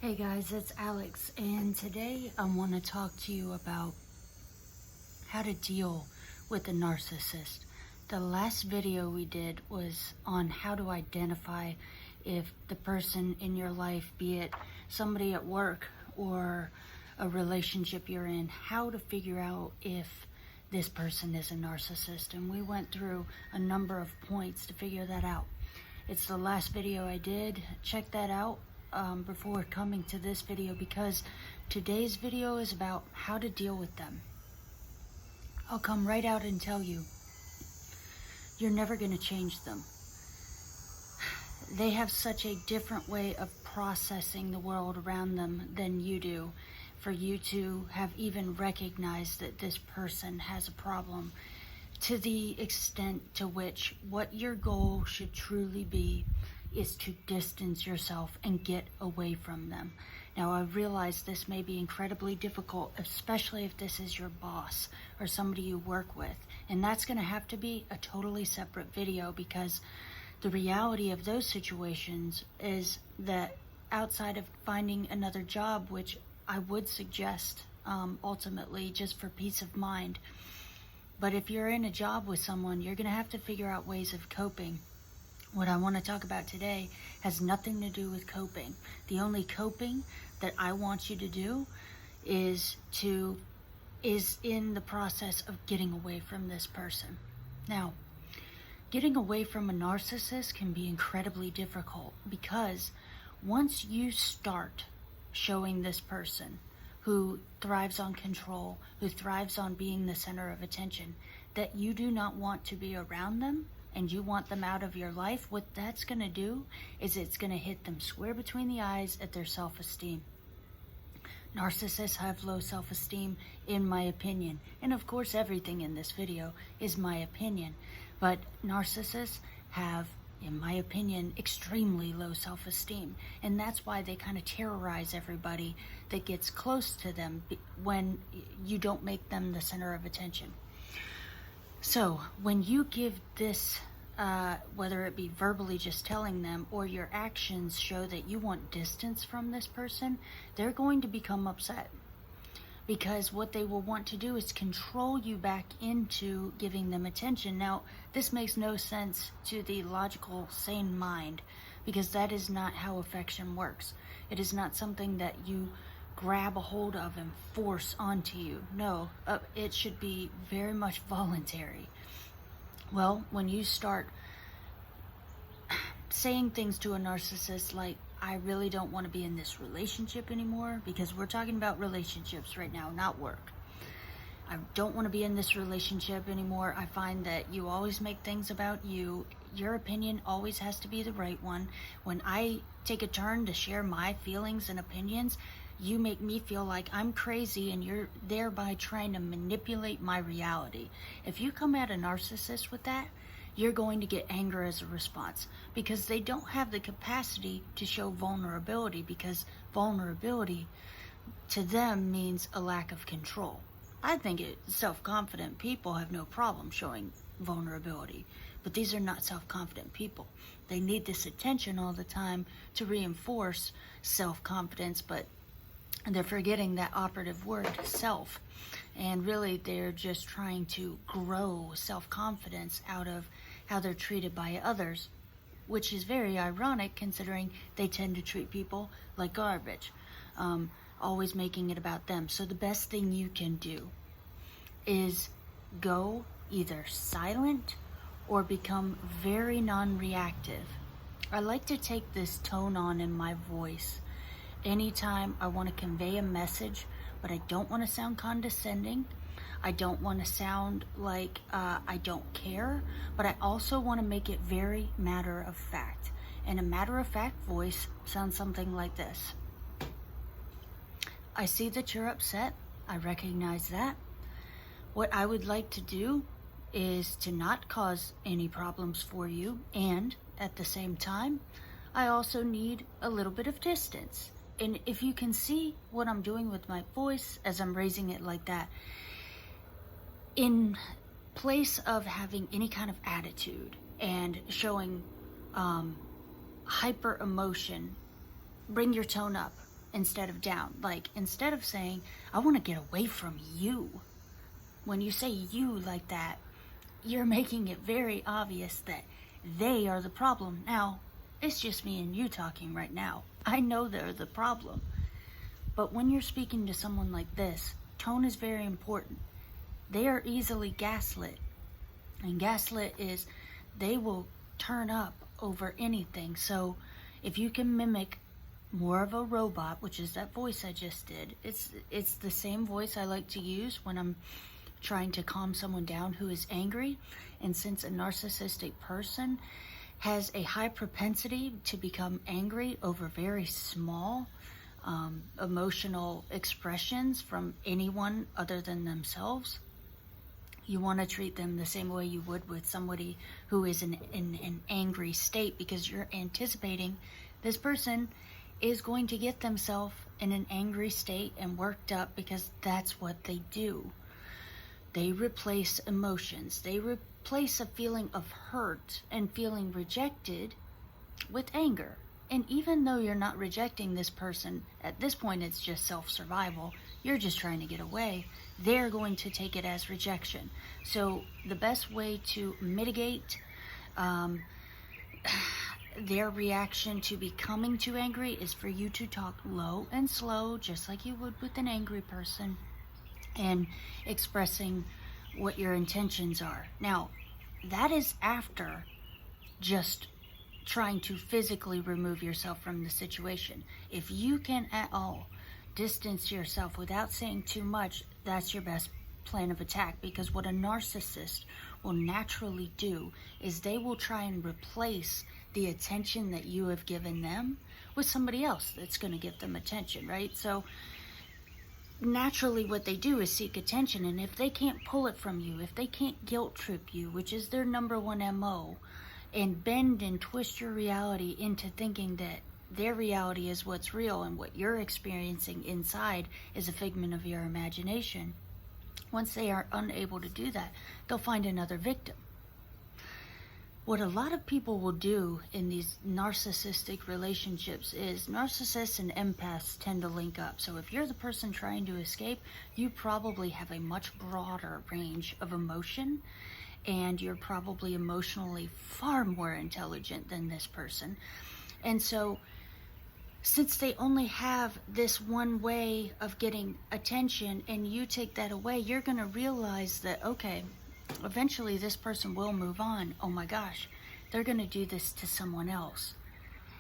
Hey guys, it's Alex, and today I want to talk to you about how to deal with a narcissist. The last video we did was on how to identify if the person in your life, be it somebody at work or a relationship you're in, how to figure out if this person is a narcissist. And we went through a number of points to figure that out. It's the last video I did. Check that out before coming to this video, because today's video is about how to deal with them. I'll come right out and tell you, you're never going to change them. They have such a different way of processing the world around them than you do, for you to have even recognized that this person has a problem, to the extent to which what your goal should truly be is to distance yourself and get away from them. Now, I realize this may be incredibly difficult, especially if this is your boss or somebody you work with. And that's going to have to be a totally separate video, because the reality of those situations is that outside of finding another job, which I would suggest ultimately just for peace of mind, but if you're in a job with someone, you're going to have to figure out ways of coping. What I want to talk about today has nothing to do with coping. The only coping that I want you to do is in the process of getting away from this person. Now, getting away from a narcissist can be incredibly difficult, because once you start showing this person who thrives on control, who thrives on being the center of attention, that you do not want to be around them, and you want them out of your life, what that's going to do is it's going to hit them square between the eyes at their self-esteem. Narcissists have low self-esteem, in my opinion. And of course, everything in this video is my opinion. But narcissists have, in my opinion, extremely low self-esteem. And that's why they kind of terrorize everybody that gets close to them when you don't make them the center of attention. So when you give this, whether it be verbally just telling them or your actions show that you want distance from this person, they're going to become upset, because what they will want to do is control you back into giving them attention. Now, this makes no sense to the logical, sane mind, because that is not how affection works. It is not something that you grab a hold of and force onto you. No, it should be very much voluntary. Well, when you start saying things to a narcissist like, I really don't want to be in this relationship anymore, because we're talking about relationships right now, not work. I don't want to be in this relationship anymore. I find that you always make things about you. Your opinion always has to be the right one. When I take a turn to share my feelings and opinions, you make me feel like I'm crazy, and you're thereby trying to manipulate my reality. If you come at a narcissist with that, you're going to get anger as a response, because they don't have the capacity to show vulnerability, because vulnerability to them means a lack of control. I think self-confident people have no problem showing vulnerability, but these are not self-confident people. They need this attention all the time to reinforce self-confidence, but they're forgetting that operative word, self. And really, they're just trying to grow self-confidence out of how they're treated by others, which is very ironic considering they tend to treat people like garbage, always making it about them. So the best thing you can do is go either silent or become very non-reactive. I like to take this tone on in my voice anytime I want to convey a message, but I don't want to sound condescending. I don't want to sound like I don't care, but I also want to make it very matter of fact. And a matter of fact voice sounds something like this. I see that you're upset. I recognize that. What I would like to do is to not cause any problems for you, and at the same time, I also need a little bit of distance. And if you can see what I'm doing with my voice as I'm raising it like that, in place of having any kind of attitude and showing hyper emotion, bring your tone up instead of down. Like, instead of saying, I want to get away from you, when you say you like that, you're making it very obvious that they are the problem. Now, it's just me and you talking right now. I know they're the problem. But when you're speaking to someone like this, tone is very important. They are easily gaslit. And gaslit is, they will turn up over anything. So if you can mimic more of a robot, which is that voice I just did, it's the same voice I like to use when I'm trying to calm someone down who is angry. And since a narcissistic person has a high propensity to become angry over very small emotional expressions from anyone other than themselves, you want to treat them the same way you would with somebody who is in an angry state, because you're anticipating this person is going to get themselves in an angry state and worked up, because that's what they do. They replace emotions. They replace a feeling of hurt and feeling rejected with anger. And even though you're not rejecting this person, at this point it's just self-survival, you're just trying to get away, they're going to take it as rejection. So the best way to mitigate their reaction to becoming too angry is for you to talk low and slow, just like you would with an angry person, and expressing what your intentions are. Now, that is after just trying to physically remove yourself from the situation. If you can at all distance yourself without saying too much, that's your best plan of attack, because what a narcissist will naturally do is they will try and replace the attention that you have given them with somebody else that's going to give them attention, right? So naturally what they do is seek attention, and if they can't pull it from you, if they can't guilt trip you, which is their number one MO, and bend and twist your reality into thinking that their reality is what's real and what you're experiencing inside is a figment of your imagination, once they are unable to do that, they'll find another victim. What a lot of people will do in these narcissistic relationships is, narcissists and empaths tend to link up. So if you're the person trying to escape, you probably have a much broader range of emotion, and you're probably emotionally far more intelligent than this person. And so since they only have this one way of getting attention and you take that away, you're going to realize that, okay, eventually this person will move on. Oh my gosh, they're going to do this to someone else.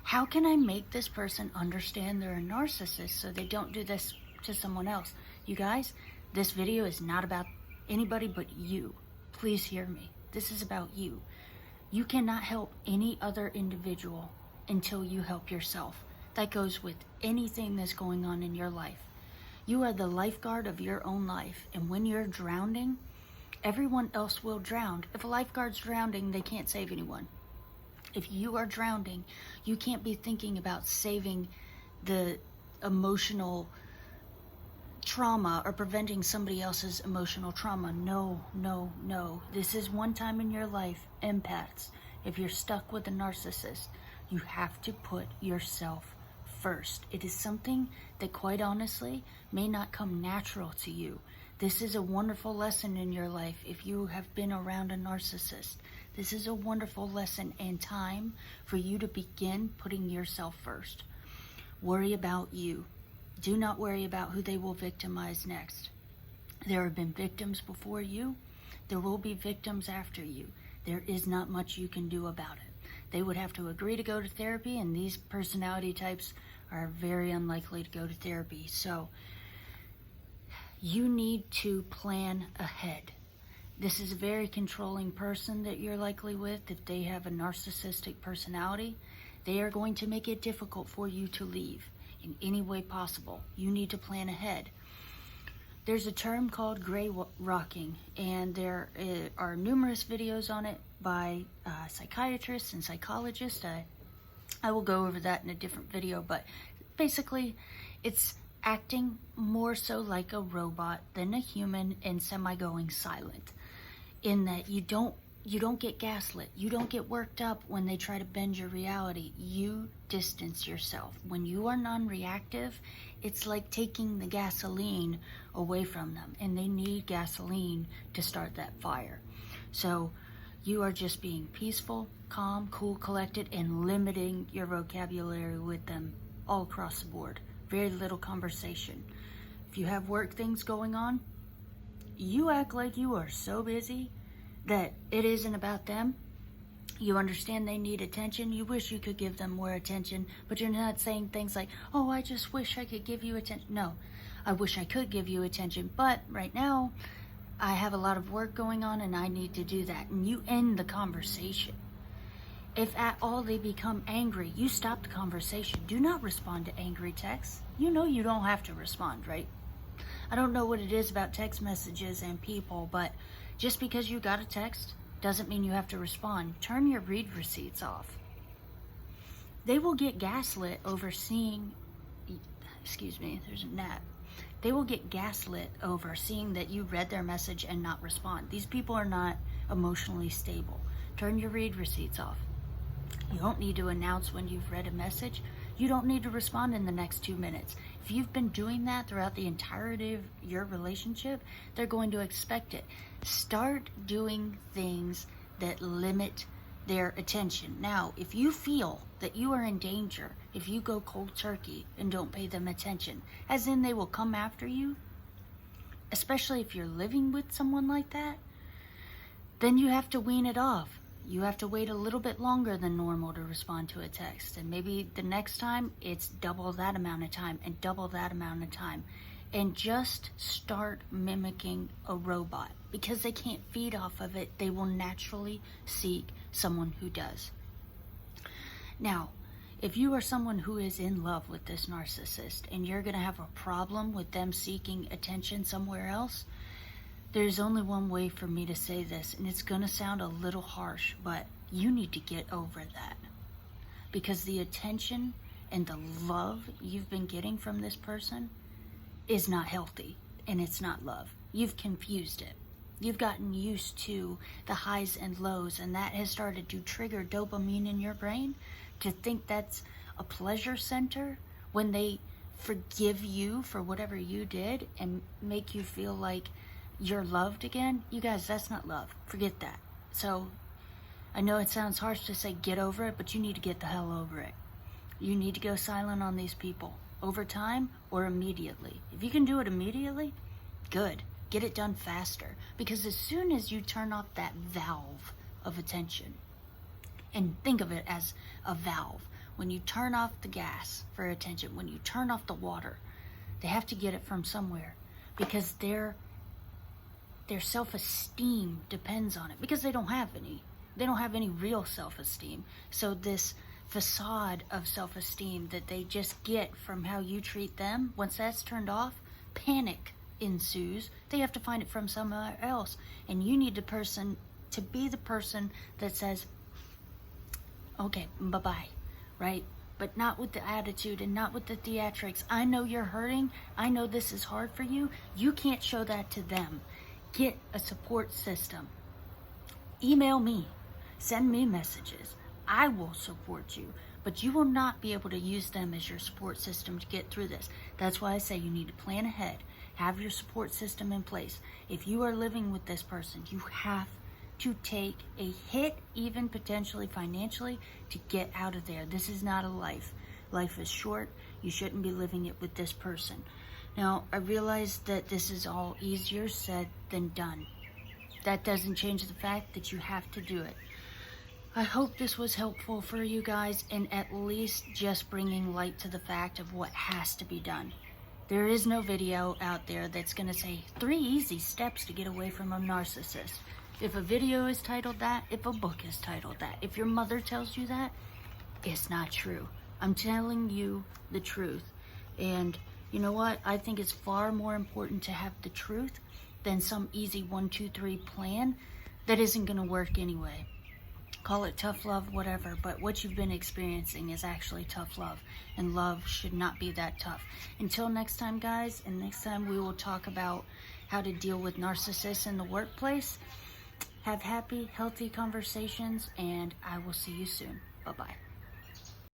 How can I make this person understand they're a narcissist so they don't do this to someone else? You guys, this video is not about anybody but you. Please hear me. This is about you. You cannot help any other individual until you help yourself. That goes with anything that's going on in your life. You are the lifeguard of your own life, and when you're drowning, everyone else will drown. If a lifeguard's drowning, they can't save anyone. If you are drowning, you can't be thinking about saving the emotional trauma or preventing somebody else's emotional trauma. No, no, no. This is one time in your life, empaths. If you're stuck with a narcissist, you have to put yourself first. It is something that, quite honestly, may not come natural to you. This is a wonderful lesson in your life if you have been around a narcissist. This is a wonderful lesson and time for you to begin putting yourself first. Worry about you. Do not worry about who they will victimize next. There have been victims before you. There will be victims after you. There is not much you can do about it. They would have to agree to go to therapy, and these personality types are very unlikely to go to therapy. So you need to plan ahead. This is a very controlling person that you're likely with. If they have a narcissistic personality, they are going to make it difficult for you to leave in any way possible. You need to plan ahead. There's a term called gray rocking, and there are numerous videos on it by psychiatrists and psychologists. I will go over that in a different video, but basically it's acting more so like a robot than a human and semi-going silent, in that you don't You don't get gaslit. You don't get worked up when they try to bend your reality. You distance yourself. When you are non-reactive, it's like taking the gasoline away from them, and they need gasoline to start that fire. So you are just being peaceful, calm, cool, collected, and limiting your vocabulary with them all across the board. Very little conversation. If you have work things going on, you act like you are so busy that it isn't about them. You understand they need attention. You wish you could give them more attention, but you're not saying things like, oh, I just wish I could give you attention. No, I wish I could give you attention, but right now I have a lot of work going on and I need to do that. And you end the conversation. If at all they become angry, you stop the conversation. Do not respond to angry texts. You know you don't have to respond, right? I don't know what it is about text messages and people, but just because you got a text doesn't mean you have to respond. Turn your read receipts off. They will get gaslit over seeing, excuse me, there's a gnat. They will get gaslit over seeing that you read their message and not respond. These people are not emotionally stable. Turn your read receipts off. You don't need to announce when you've read a message. You don't need to respond in the next 2 minutes. If you've been doing that throughout the entirety of your relationship, they're going to expect it. Start doing things that limit their attention. Now, if you feel that you are in danger, if you go cold turkey and don't pay them attention, as in they will come after you, especially if you're living with someone like that, then you have to wean it off. You have to wait a little bit longer than normal to respond to a text. And maybe the next time it's double that amount of time and double that amount of time. And just start mimicking a robot. Because they can't feed off of it, they will naturally seek someone who does. Now, if you are someone who is in love with this narcissist and you're going to have a problem with them seeking attention somewhere else, there's only one way for me to say this, and it's going to sound a little harsh, but you need to get over that. Because the attention and the love you've been getting from this person is not healthy, and it's not love. You've confused it. You've gotten used to the highs and lows, and that has started to trigger dopamine in your brain to think that's a pleasure center when they forgive you for whatever you did and make you feel like you're loved again. You guys, that's not love. Forget that. So I know it sounds harsh to say get over it, but you need to get the hell over it. You need to go silent on these people over time or immediately. If you can do it immediately, good. Get it done faster. Because as soon as you turn off that valve of attention, and think of it as a valve, when you turn off the gas for attention, when you turn off the water, they have to get it from somewhere, because their self-esteem depends on it, because they don't have any. They don't have any real self-esteem. So this facade of self-esteem that they just get from how you treat them, once that's turned off, panic ensues. They have to find it from somewhere else. And you need the person to be the person that says, okay, bye-bye, right? But not with the attitude and not with the theatrics. I know you're hurting. I know this is hard for you. You can't show that to them. Get a support system. Email me. Send me messages. I will support you. But you will not be able to use them as your support system to get through this. That's why I say you need to plan ahead. Have your support system in place. If you are living with this person, you have to take a hit, even potentially financially, to get out of there. This is not a life. Life is short. You shouldn't be living it with this person. Now, I realize that this is all easier said than done. That doesn't change the fact that you have to do it. I hope this was helpful for you guys, and at least just bringing light to the fact of what has to be done. There is no video out there that's going to say 3 easy steps to get away from a narcissist. If a video is titled that, if a book is titled that, if your mother tells you that, it's not true. I'm telling you the truth. And you know what? I think it's far more important to have the truth than some easy 1, 2, 3 plan that isn't going to work anyway. Call it tough love, whatever, but what you've been experiencing is actually tough love, and love should not be that tough. Until next time, guys, and next time we will talk about how to deal with narcissists in the workplace. Have happy, healthy conversations, and I will see you soon. Bye-bye.